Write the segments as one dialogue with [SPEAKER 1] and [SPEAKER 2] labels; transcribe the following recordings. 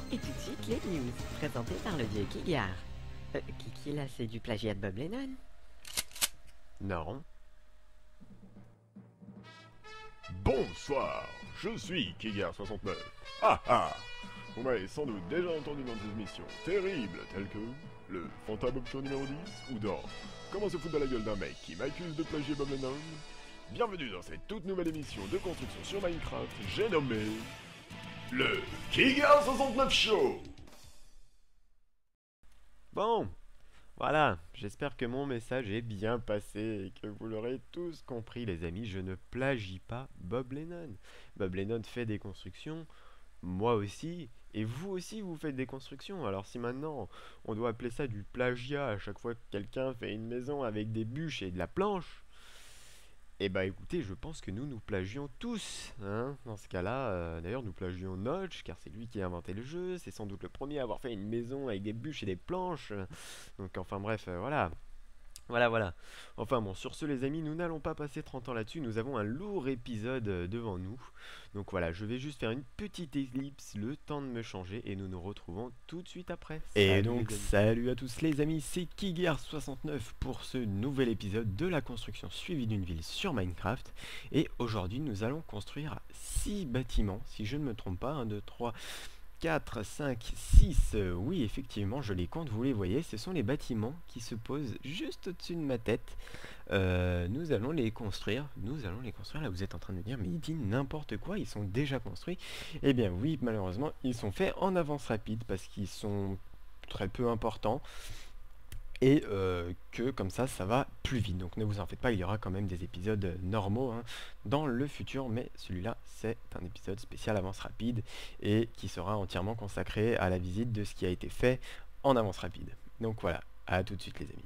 [SPEAKER 1] Et tout de suite, les news, présentées par le vieux Kigard. Kiki, là, c'est du plagiat de Bob Lennon?
[SPEAKER 2] Non.
[SPEAKER 3] Bonsoir, je suis Kigar69. Ah ah. Vous m'avez sans doute déjà entendu dans des émissions terribles telles que le Fanta Bob Show numéro 10 ou dans Comment se foutre de la gueule d'un mec qui m'accuse de plagier Bob Lennon. Bienvenue dans cette toute nouvelle émission de construction sur Minecraft, j'ai nommé le Kigar69 Show.
[SPEAKER 2] Bon, voilà, j'espère que mon message est bien passé et que vous l'aurez tous compris les amis, je ne plagie pas Bob Lennon. Bob Lennon fait des constructions, moi aussi, et vous aussi vous faites des constructions. Alors si maintenant on doit appeler ça du plagiat à chaque fois que quelqu'un fait une maison avec des bûches et de la planche, eh bah écoutez, je pense que nous plagions tous, hein. Dans ce cas-là, d'ailleurs nous plagions Notch, car c'est lui qui a inventé le jeu, c'est sans doute le premier à avoir fait une maison avec des bûches et des planches. Donc enfin bref, voilà. Voilà. Enfin bon, sur ce les amis, nous n'allons pas passer 30 ans là-dessus, nous avons un lourd épisode devant nous. Donc voilà, je vais juste faire une petite ellipse, le temps de me changer, et nous nous retrouvons tout de suite après.
[SPEAKER 4] Et
[SPEAKER 2] Salut,
[SPEAKER 4] donc
[SPEAKER 2] les amis.
[SPEAKER 4] salut à tous les amis, c'est Kigar69 pour ce nouvel épisode de la construction suivie d'une ville sur Minecraft. Et aujourd'hui nous allons construire 6 bâtiments, si je ne me trompe pas, 1, 2, 3, 4, 5, 6, oui effectivement je les compte, vous les voyez, ce sont les bâtiments qui se posent juste au-dessus de ma tête. Nous allons les construire, là vous êtes en train de me dire mais il dit n'importe quoi, ils sont déjà construits. Eh bien oui, malheureusement ils sont faits en avance rapide parce qu'ils sont très peu importants et que comme ça va plus vite. Donc ne vous en faites pas, il y aura quand même des épisodes normaux hein, dans le futur, mais celui-là c'est un épisode spécial avance rapide et qui sera entièrement consacré à la visite de ce qui a été fait en avance rapide. Donc voilà, à tout de suite les amis.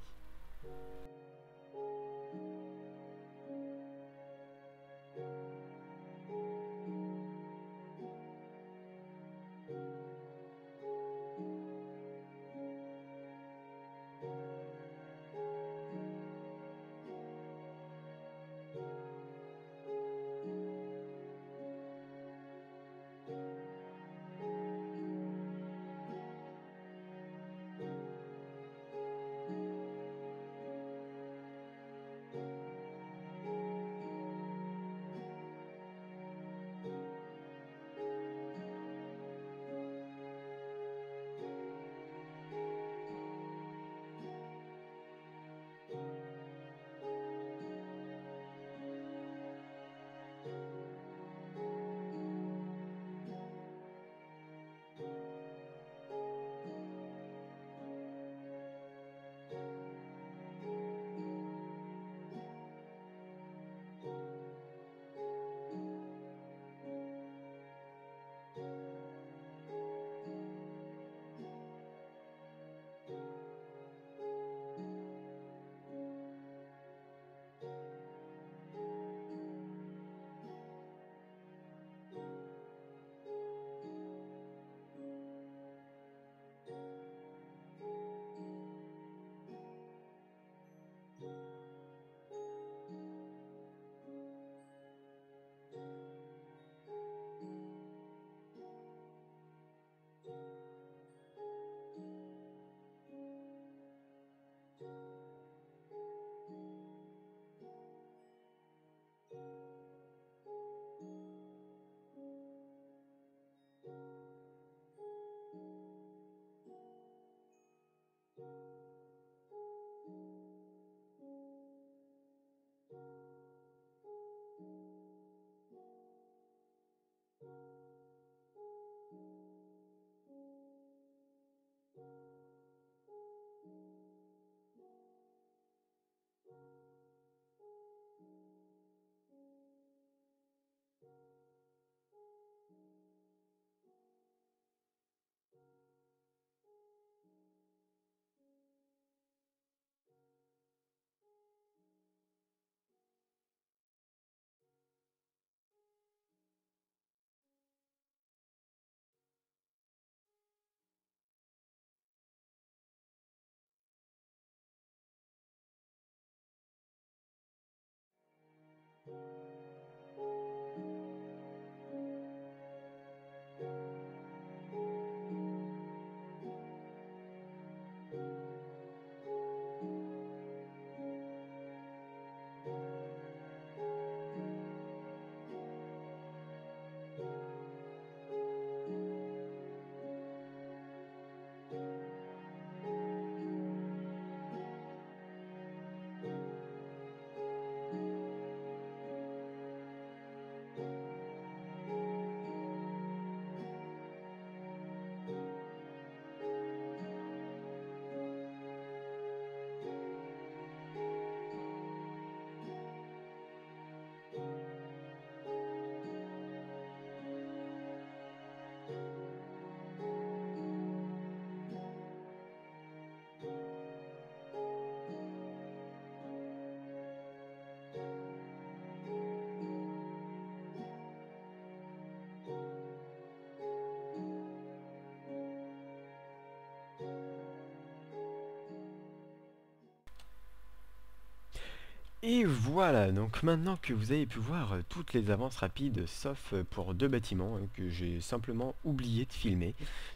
[SPEAKER 4] Et voilà, donc maintenant que vous avez pu voir toutes les avances rapides, sauf pour 2 bâtiments que j'ai simplement oublié de filmer,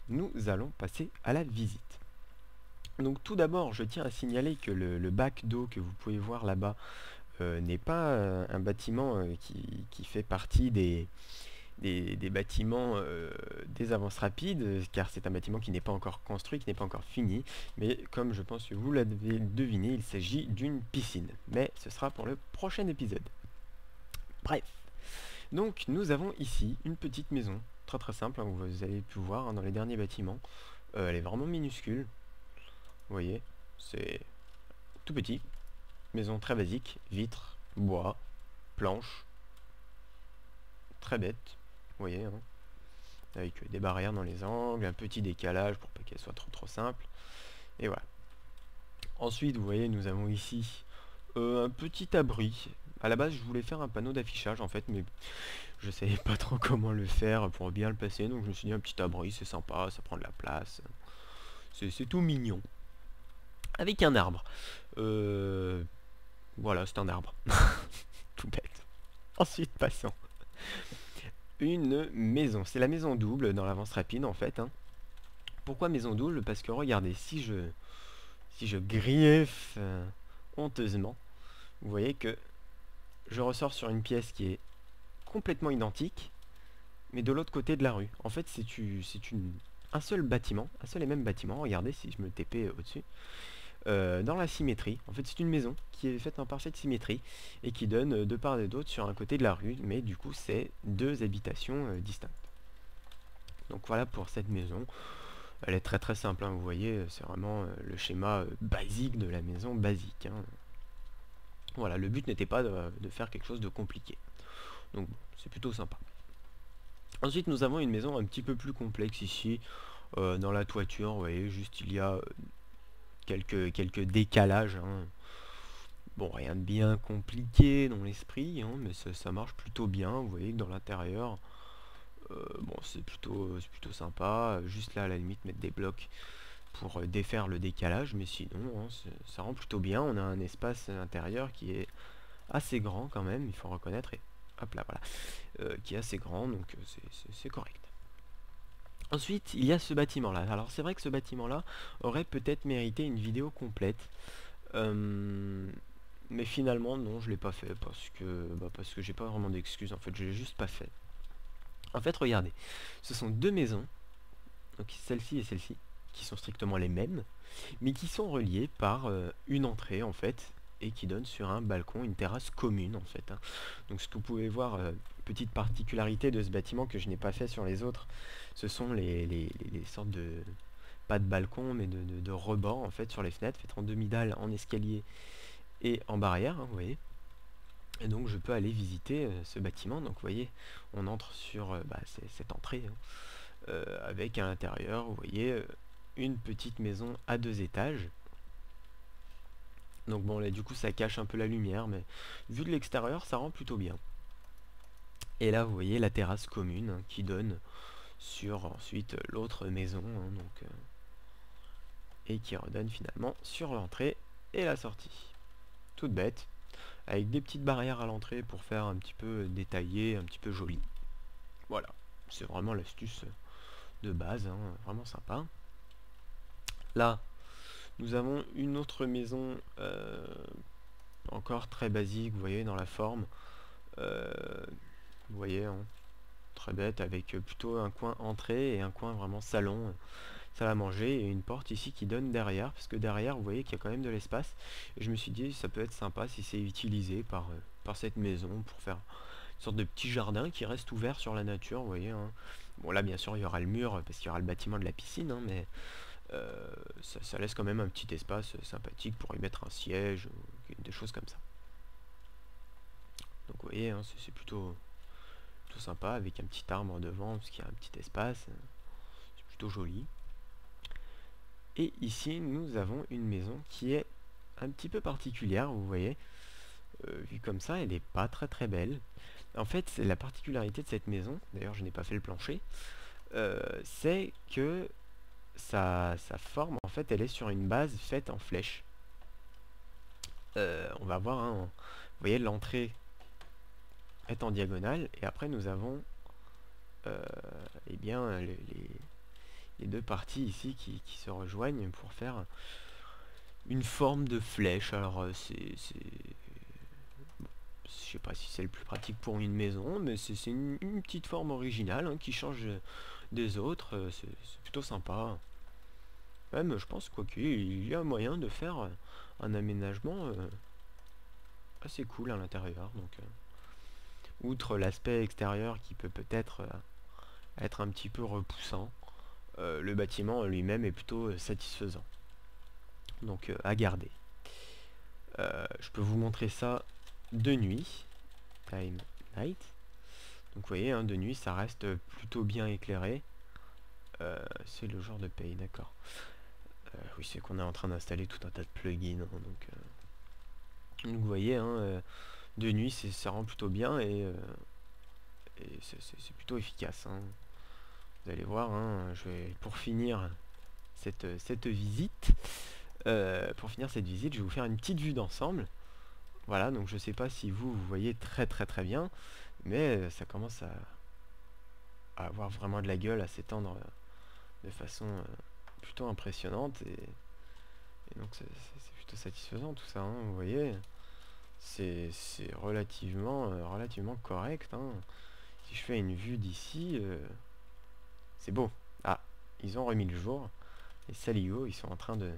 [SPEAKER 4] nous allons passer à la visite. Donc tout d'abord, je tiens à signaler que le bac d'eau que vous pouvez voir là-bas n'est pas un bâtiment qui fait partie des bâtiments des avances rapides, car c'est un bâtiment qui n'est pas encore construit, qui n'est pas encore fini, mais comme je pense que vous l'avez deviné, il s'agit d'une piscine, mais ce sera pour le prochain épisode. Bref, donc nous avons ici une petite maison, très très simple, hein, vous avez pu voir dans les derniers bâtiments, elle est vraiment minuscule, vous voyez, c'est tout petit, maison très basique, vitres, bois, planches, très bête, vous voyez, hein, avec des barrières dans les angles, un petit décalage pour pas qu'elle soit trop simple, et voilà. Ensuite, vous voyez, nous avons ici un petit abri. À la base, je voulais faire un panneau d'affichage en fait, mais je savais pas trop comment le faire pour bien le placer, donc je me suis dit un petit abri, c'est sympa, ça prend de la place, c'est tout mignon. Avec un arbre. Voilà, c'est un arbre. Tout bête. Ensuite, passons. Une maison. C'est la maison double dans l'avance rapide en fait. Hein. Pourquoi maison double? Parce que regardez, si je griffe honteusement, vous voyez que je ressors sur une pièce qui est complètement identique, mais de l'autre côté de la rue. En fait, c'est un seul bâtiment, un seul et même bâtiment. Regardez si je me TP au-dessus. Dans la symétrie. En fait, c'est une maison qui est faite en parfaite symétrie et qui donne de part et d'autre sur un côté de la rue, mais du coup, c'est 2 habitations distinctes. Donc voilà pour cette maison. Elle est très très simple, hein, vous voyez, c'est vraiment le schéma basique de la maison basique. Hein. Voilà, le but n'était pas de faire quelque chose de compliqué. Donc c'est plutôt sympa. Ensuite, nous avons une maison un petit peu plus complexe ici. Dans la toiture, vous voyez, juste il y a quelques décalages. Hein. Bon, rien de bien compliqué dans l'esprit, hein, mais ça marche plutôt bien. Vous voyez que dans l'intérieur, bon, c'est plutôt sympa. Juste là, à la limite, mettre des blocs pour défaire le décalage, mais sinon, hein, ça rend plutôt bien. On a un espace intérieur qui est assez grand quand même, il faut reconnaître. Et hop là, voilà, qui est assez grand, donc c'est correct. Ensuite, il y a ce bâtiment-là. Alors, c'est vrai que ce bâtiment-là aurait peut-être mérité une vidéo complète. Mais finalement, non, je l'ai pas fait parce que j'ai pas vraiment d'excuses. En fait, je l'ai juste pas fait. En fait, regardez. Ce sont 2 maisons. Donc, celle-ci et celle-ci. Qui sont strictement les mêmes. Mais qui sont reliées par une entrée, en fait. Et qui donne sur un balcon, une terrasse commune, en fait. Hein. Donc, ce que vous pouvez voir... petite particularité de ce bâtiment que je n'ai pas fait sur les autres, ce sont les sortes de, pas de balcon, mais de rebords en fait sur les fenêtres, faites en demi-dalle, en escalier et en barrière, hein, vous voyez. Et donc je peux aller visiter ce bâtiment, donc vous voyez, on entre sur cette entrée, hein, avec à l'intérieur, vous voyez, une petite maison à 2 étages. Donc bon là du coup ça cache un peu la lumière, mais vu de l'extérieur ça rend plutôt bien. Et là vous voyez la terrasse commune hein, qui donne sur ensuite l'autre maison hein, donc, et qui redonne finalement sur l'entrée et la sortie. Toute bête, avec des petites barrières à l'entrée pour faire un petit peu détaillé, un petit peu joli. Voilà, c'est vraiment l'astuce de base, hein, vraiment sympa. Là, nous avons une autre maison encore très basique, vous voyez dans la forme. Vous voyez, hein, très bête, avec plutôt un coin entrée et un coin vraiment salon, salle à manger, et une porte ici qui donne derrière, parce que derrière, vous voyez qu'il y a quand même de l'espace. Et je me suis dit, ça peut être sympa si c'est utilisé par cette maison pour faire une sorte de petit jardin qui reste ouvert sur la nature, vous voyez. Hein. Bon, là, bien sûr, il y aura le mur, parce qu'il y aura le bâtiment de la piscine, hein, mais ça laisse quand même un petit espace sympathique pour y mettre un siège, ou des choses comme ça. Donc, vous voyez, hein, c'est plutôt sympa avec un petit arbre devant parce qu'il y a un petit espace, c'est plutôt joli. Et ici nous avons une maison qui est un petit peu particulière, vous voyez, vue comme ça elle n'est pas très belle. En fait c'est la particularité de cette maison, d'ailleurs je n'ai pas fait le plancher, c'est que sa forme en fait elle est sur une base faite en flèche. On va voir hein, voyez, l'entrée est en diagonale, et après nous avons eh bien les deux parties ici qui se rejoignent pour faire une forme de flèche. Alors je sais pas si c'est le plus pratique pour une maison, mais c'est une petite forme originale, hein, qui change des autres. C'est plutôt sympa. Même, je pense, il y a moyen de faire un aménagement assez cool à l'intérieur. Donc, outre l'aspect extérieur qui peut peut-être être un petit peu repoussant, le bâtiment lui-même est plutôt satisfaisant. Donc, à garder. Je peux vous montrer ça de nuit. Time night. Donc vous voyez, hein, de nuit ça reste plutôt bien éclairé. C'est le genre de pays, d'accord. Oui, c'est qu'on est en train d'installer tout un tas de plugins, hein, donc vous voyez, hein, de nuit ça rend plutôt bien, et c'est plutôt efficace, hein. Vous allez voir, hein, pour finir cette visite, je vais vous faire une petite vue d'ensemble. Voilà, donc je sais pas si vous voyez très bien, mais ça commence à avoir vraiment de la gueule, à s'étendre de façon plutôt impressionnante, et donc c'est plutôt satisfaisant tout ça, hein, vous voyez, c'est relativement correct, hein. Si je fais une vue d'ici, c'est beau. Ah, ils ont remis le jour, les saligots, ils sont en train de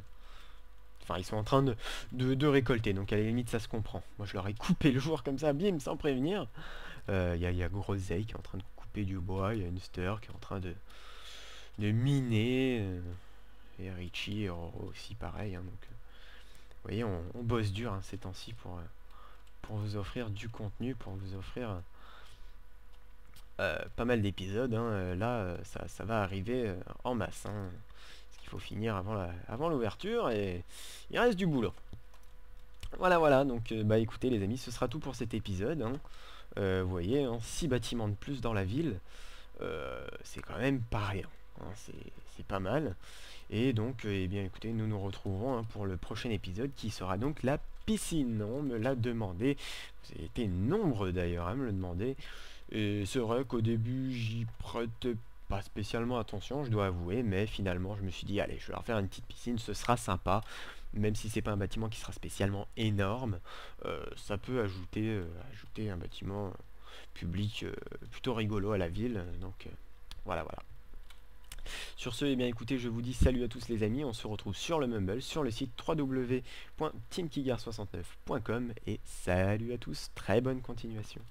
[SPEAKER 4] récolter, donc à la limite ça se comprend. Moi je leur ai coupé le jour comme ça, bim, sans prévenir. Il y a Groseille qui est en train de couper du bois, il y a Unster qui est en train de miner, et Richie et Roro aussi pareil, hein, donc vous voyez, on bosse dur, hein, ces temps-ci pour vous offrir du contenu, pour vous offrir pas mal d'épisodes, hein. Là ça va arriver en masse, hein. Il faut finir avant l'ouverture, et il reste du boulot. Voilà, donc bah écoutez les amis, ce sera tout pour cet épisode, hein. Vous voyez, hein, 6 bâtiments de plus dans la ville, c'est quand même pas rien, hein, c'est pas mal. Et donc eh bien écoutez, nous nous retrouverons, hein, pour le prochain épisode, qui sera donc la piscine. On me l'a demandé, vous avez été nombreux d'ailleurs à me le demander, et c'est vrai qu'au début j'y prêtais pas spécialement attention, je dois avouer, mais finalement je me suis dit allez, je vais leur faire une petite piscine, ce sera sympa, même si c'est pas un bâtiment qui sera spécialement énorme, ça peut ajouter un bâtiment public plutôt rigolo à la ville, donc voilà. Sur ce, eh bien écoutez, je vous dis salut à tous les amis, on se retrouve sur le Mumble, sur le site www.teamkigar69.com, et salut à tous, très bonne continuation.